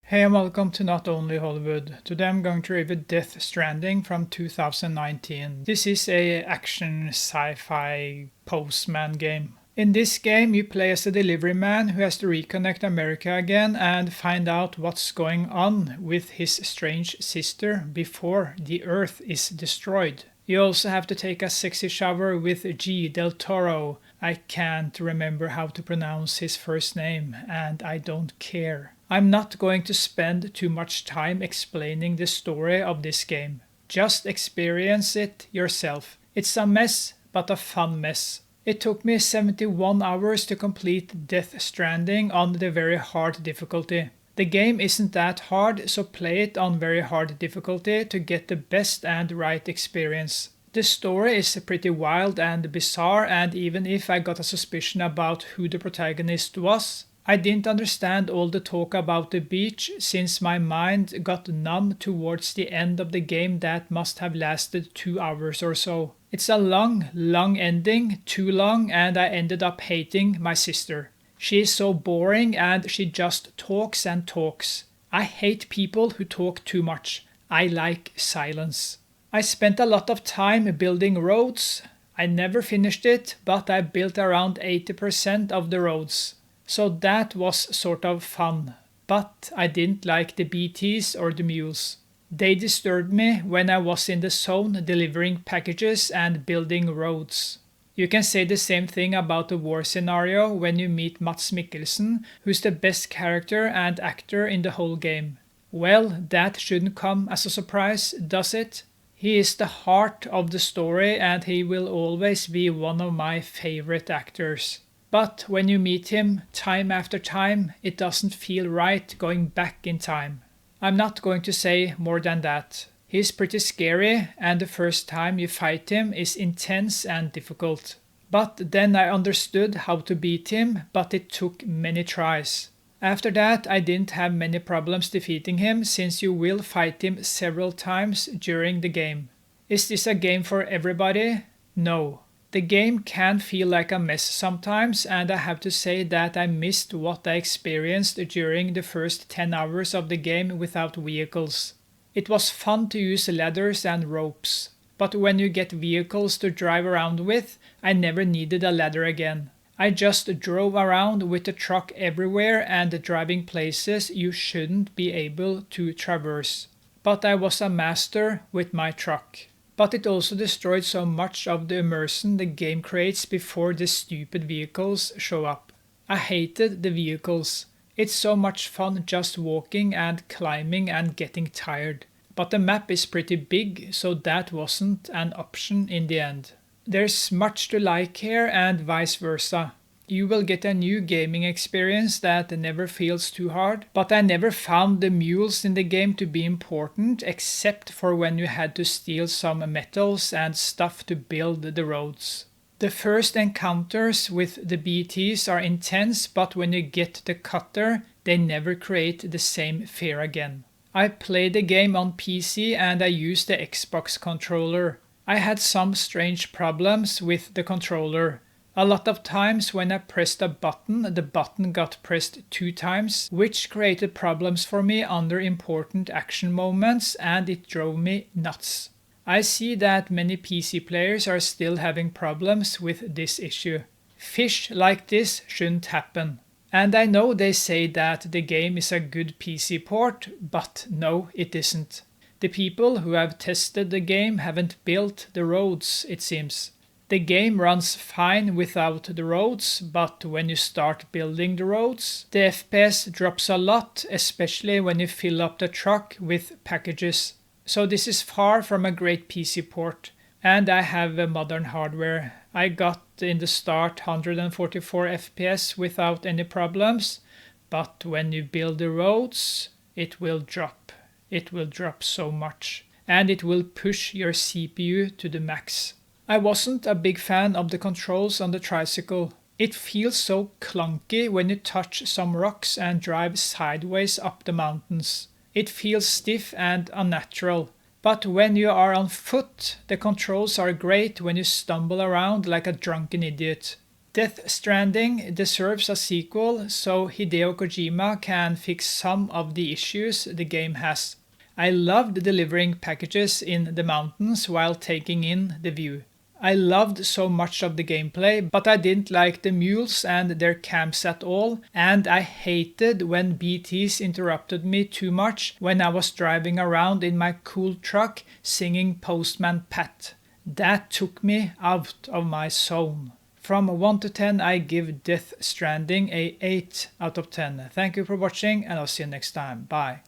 Hey and welcome to Not Only Hollywood. Today I'm going to review Death Stranding from 2019. This is a action sci-fi postman game. In this game you play as a delivery man who has to reconnect America again and find out what's going on with his strange sister before the Earth is destroyed. You also have to take a sexy shower with G. Del Toro. I can't remember how to pronounce his first name and I don't care. I'm not going to spend too much time explaining the story of this game. Just experience it yourself. It's a mess, but a fun mess. It took me 71 hours to complete Death Stranding on the very hard difficulty. The game isn't that hard, so play it on very hard difficulty to get the best and right experience. The story is pretty wild and bizarre, and even if I got a suspicion about who the protagonist was, I didn't understand all the talk about the beach since my mind got numb towards the end of the game that must have lasted 2 hours or so. It's a long ending, too long, and I ended up hating my sister. She is so boring and she just talks and talks. I hate people who talk too much. I like silence. I spent a lot of time building roads. I never finished it, but I built around 80% of the roads. So that was sort of fun, but I didn't like the BTs or the mules. They disturbed me when I was in the zone delivering packages and building roads. You can say the same thing about the war scenario when you meet Mads Mikkelsen, who's the best character and actor in the whole game. Well, that shouldn't come as a surprise, does it? He is the heart of the story and he will always be one of my favorite actors. But when you meet him time after time, it doesn't feel right going back in time. I'm not going to say more than that. He's pretty scary and the first time you fight him is intense and difficult. But then I understood how to beat him, but it took many tries. After that I didn't have many problems defeating him since you will fight him several times during the game. Is this a game for everybody? No. The game can feel like a mess sometimes, and I have to say that I missed what I experienced during the first 10 hours of the game without vehicles. It was fun to use ladders and ropes, but when you get vehicles to drive around with, I never needed a ladder again. I just drove around with the truck everywhere and driving places you shouldn't be able to traverse. But I was a master with my truck. But it also destroyed so much of the immersion the game creates before the stupid vehicles show up. I hated the vehicles. It's so much fun just walking and climbing and getting tired. But the map is pretty big, so that wasn't an option in the end. There's much to like here and vice versa. You will get a new gaming experience that never feels too hard, but I never found the mules in the game to be important except for when you had to steal some metals and stuff to build the roads. The first encounters with the BTs are intense, but when you get the cutter, they never create the same fear again. I played the game on PC and I used the Xbox controller. I had some strange problems with the controller. A lot of times when I pressed a button, the button got pressed 2 times, which created problems for me under important action moments and it drove me nuts. I see that many PC players are still having problems with this issue. Fish like this shouldn't happen. And I know they say that the game is a good PC port, but no, it isn't. The people who have tested the game haven't built the roads, it seems. The game runs fine without the roads, but when you start building the roads, the FPS drops a lot, especially when you fill up the truck with packages. So this is far from a great PC port, and I have a modern hardware. I got in the start 144 FPS without any problems, but when you build the roads, it will drop. It will drop so much, and it will push your CPU to the max. I wasn't a big fan of the controls on the tricycle. It feels so clunky when you touch some rocks and drive sideways up the mountains. It feels stiff and unnatural. But when you are on foot, the controls are great when you stumble around like a drunken idiot. Death Stranding deserves a sequel so Hideo Kojima can fix some of the issues the game has. I loved delivering packages in the mountains while taking in the view. I loved so much of the gameplay, but I didn't like the mules and their camps at all, and I hated when BTs interrupted me too much when I was driving around in my cool truck singing Postman Pat. That took me out of my zone. From 1 to 10, I give Death Stranding a 8 out of 10. Thank you for watching, and I'll see you next time. Bye.